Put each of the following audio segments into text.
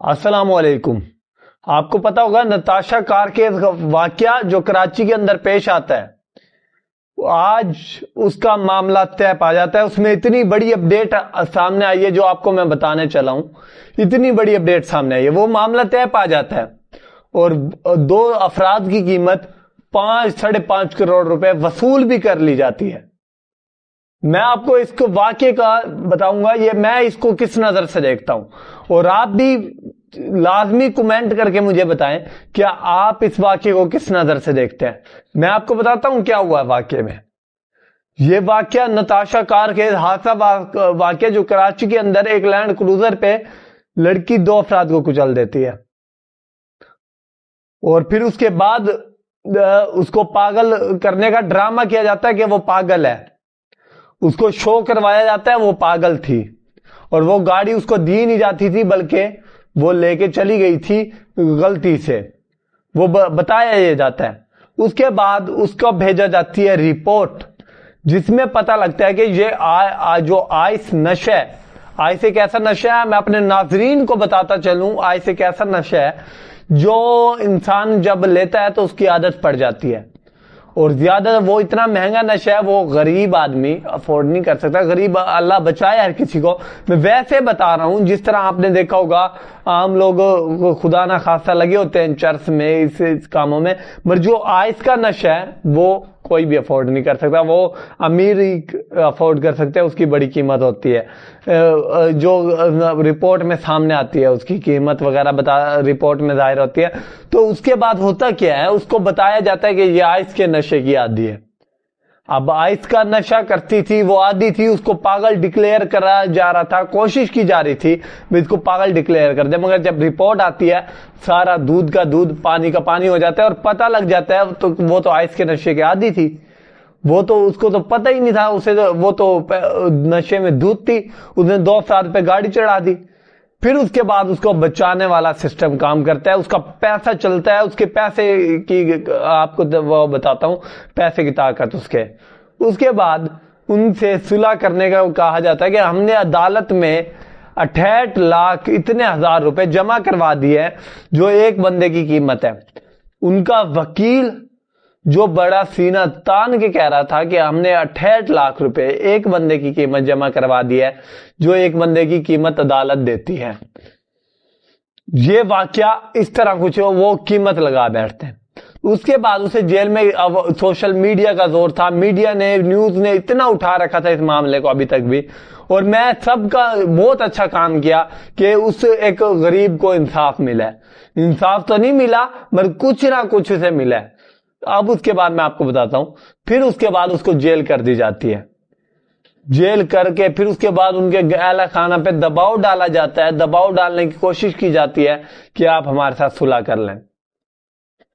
السلام علیکم۔ آپ کو پتا ہوگا نتاشا کار کے واقعہ جو کراچی کے اندر پیش آتا ہے، آج اس کا معاملہ طے پا جاتا ہے۔ اس میں اتنی بڑی اپڈیٹ سامنے آئی ہے جو آپ کو میں بتانے چلا ہوں، اتنی بڑی اپڈیٹ سامنے آئی ہے، وہ معاملہ طے پا جاتا ہے اور 2 افراد کی قیمت 5.5 کروڑ روپے وصول بھی کر لی جاتی ہے۔ میں آپ کو اس کو واقعے کا بتاؤں گا، یہ میں اس کو کس نظر سے دیکھتا ہوں، اور آپ بھی لازمی کمنٹ کر کے مجھے بتائیں کیا آپ اس واقعے کو کس نظر سے دیکھتے ہیں۔ میں آپ کو بتاتا ہوں کیا ہوا واقعے میں۔ یہ واقعہ نتاشا کار کے حادثہ واقعہ جو کراچی کے اندر ایک لینڈ کروزر پہ لڑکی 2 افراد کو کچل دیتی ہے، اور پھر اس کے بعد اس کو پاگل کرنے کا ڈرامہ کیا جاتا ہے کہ وہ پاگل ہے، اس کو شو کروایا جاتا ہے وہ پاگل تھی، اور وہ گاڑی اس کو دی نہیں جاتی تھی بلکہ وہ لے کے چلی گئی تھی غلطی سے، وہ بتایا یہ جاتا ہے۔ اس کے بعد اس کو بھیجا جاتی ہے رپورٹ، جس میں پتہ لگتا ہے کہ یہ جو آئس نشہ ہے، آئس ایک ایسا نشہ ہے، میں اپنے ناظرین کو بتاتا چلوں، آئس ایک ایسا نشہ ہے جو انسان جب لیتا ہے تو اس کی عادت پڑ جاتی ہے، اور زیادہ وہ اتنا مہنگا نشہ ہے وہ غریب آدمی افورڈ نہیں کر سکتا، غریب اللہ بچائے ہر کسی کو۔ میں ویسے بتا رہا ہوں جس طرح آپ نے دیکھا ہوگا عام لوگ خدا نہ خاصہ لگے ہوتے ہیں چرس میں اس کاموں میں، مگر جو آئس کا نشہ ہے وہ کوئی بھی افورڈ نہیں کر سکتا، وہ امیر ہی افورڈ کر سکتے ہیں، اس کی بڑی قیمت ہوتی ہے، جو رپورٹ میں سامنے آتی ہے اس کی قیمت وغیرہ رپورٹ میں ظاہر ہوتی ہے۔ تو اس کے بعد ہوتا کیا ہے، اس کو بتایا جاتا ہے کہ یہ آئس کے نشے کی عادی ہے۔ اب آئس کا نشہ کرتی تھی، وہ عادی تھی، اس کو پاگل ڈکلیئر کرا جا رہا تھا، کوشش کی جا رہی تھی اس کو پاگل ڈکلیئر کر دے، مگر جب رپورٹ آتی ہے سارا دودھ کا دودھ پانی کا پانی ہو جاتا ہے، اور پتہ لگ جاتا ہے تو وہ تو آئس کے نشے کی عادی تھی، وہ تو اس کو تو پتہ ہی نہیں تھا، وہ تو نشے میں دودھ تھی، اس نے 2 افراد پہ گاڑی چڑھا دی۔ پھر اس کے بعد اس کو بچانے والا سسٹم کام کرتا ہے، اس کا پیسہ چلتا ہے، اس کے پیسے کی آپ کو وہ بتاتا ہوں پیسے کی طاقت اس کے بعد ان سے صلح کرنے کا کہا جاتا ہے کہ ہم نے عدالت میں 68 لاکھ اتنے ہزار روپے جمع کروا دیے ہیں جو ایک بندے کی قیمت ہے۔ ان کا وکیل جو بڑا سینہ تان کے کہہ رہا تھا کہ ہم نے 68 لاکھ روپے ایک بندے کی قیمت جمع کروا دی ہے جو ایک بندے کی قیمت عدالت دیتی ہے۔ یہ واقعہ اس طرح کچھ ہو، وہ قیمت لگا بیٹھتے ہیں۔ اس کے بعد اسے جیل میں سوشل میڈیا کا زور تھا، میڈیا نے نیوز نے اتنا اٹھا رکھا تھا اس معاملے کو ابھی تک بھی، اور میں سب کا بہت اچھا کام کیا کہ اس ایک غریب کو انصاف ملا ہے۔ انصاف تو نہیں ملا مگر کچھ نہ کچھ اسے ملا ہے۔ اب اس کے بعد میں آپ کو بتاتا ہوں، پھر اس کے بعد اس کو جیل کر دی جاتی ہے، جیل کر کے پھر اس کے بعد ان کے اہلِ خانہ پہ دباؤ ڈالا جاتا ہے، دباؤ ڈالنے کی کوشش کی جاتی ہے کہ آپ ہمارے ساتھ صلح کر لیں،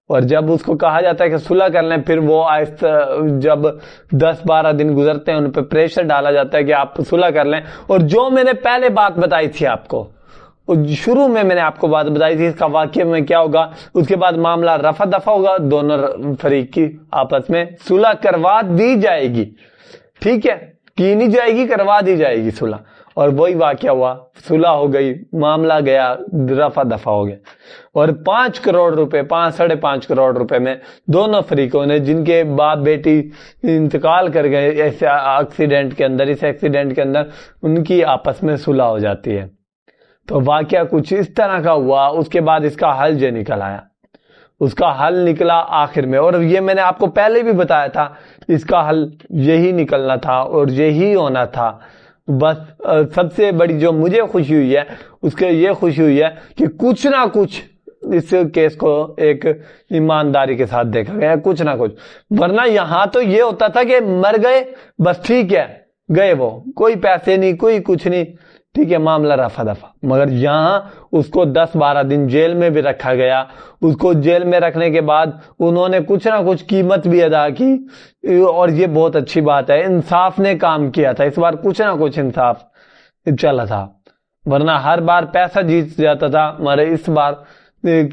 اور جب اس کو کہا جاتا ہے کہ صلح کر لیں، پھر وہ جب 10-12 دن گزرتے ہیں ان پہ پریشر ڈالا جاتا ہے کہ آپ صلح کر لیں، اور جو میں نے پہلے بات بتائی تھی آپ کو، شروع میں نے آپ کو بات بتائی تھی اس کا واقعہ میں کیا ہوگا، اس کے بعد معاملہ رفع دفع ہوگا، دونوں فریق کی آپس میں صلح کروا دی جائے گی، ٹھیک ہے، کی نہیں جائے گی، کروا دی جائے گی صلح، اور وہی واقعہ ہوا، صلح ہو گئی، معاملہ گیا، رفع دفع ہو گیا، اور 5 کروڑ روپے 5.5 کروڑ روپے میں دونوں فریقوں نے، جن کے باپ بیٹی انتقال کر گئے اس ایکسیڈنٹ کے اندر ان کی آپس میں صلح ہو جاتی ہے۔ تو واقعہ کچھ اس طرح کا ہوا۔ اس کے بعد اس کا حل جو نکل آیا، اس کا حل نکلا آخر میں، اور یہ میں نے آپ کو پہلے بھی بتایا تھا اس کا حل یہی نکلنا تھا اور یہی ہونا تھا۔ بس سب سے بڑی جو مجھے خوشی ہوئی ہے اس کے یہ خوشی ہوئی ہے کہ کچھ نہ کچھ اس کیس کو ایک ایمانداری کے ساتھ دیکھا گیا، کچھ نہ کچھ، ورنہ یہاں تو یہ ہوتا تھا کہ مر گئے بس ٹھیک ہے، گئے وہ، کوئی پیسے نہیں، کوئی کچھ نہیں، ٹھیک ہے، معاملہ رفع دفع، مگر یہاں اس کو 10-12 دن جیل میں بھی رکھا گیا۔ اس کو جیل میں رکھنے کے بعد انہوں نے کچھ نہ کچھ قیمت بھی ادا کی، اور یہ بہت اچھی بات ہے، انصاف نے کام کیا تھا اس بار، کچھ نہ کچھ انصاف چلا تھا، ورنہ ہر بار پیسہ جیت جاتا تھا، مگر اس بار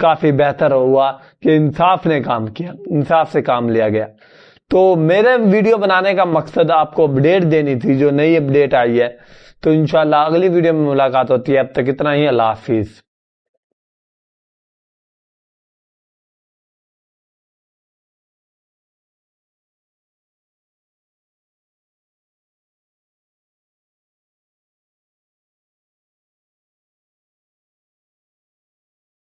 کافی بہتر ہوا کہ انصاف نے کام کیا، انصاف سے کام لیا گیا۔ تو میرے ویڈیو بنانے کا مقصد آپ کو اپڈیٹ دینی تھی، جو نئی اپڈیٹ آئی ہے، تو انشاءاللہ اگلی ویڈیو میں ملاقات ہوتی ہے، اب تک اتنا ہی، اللہ حافظ۔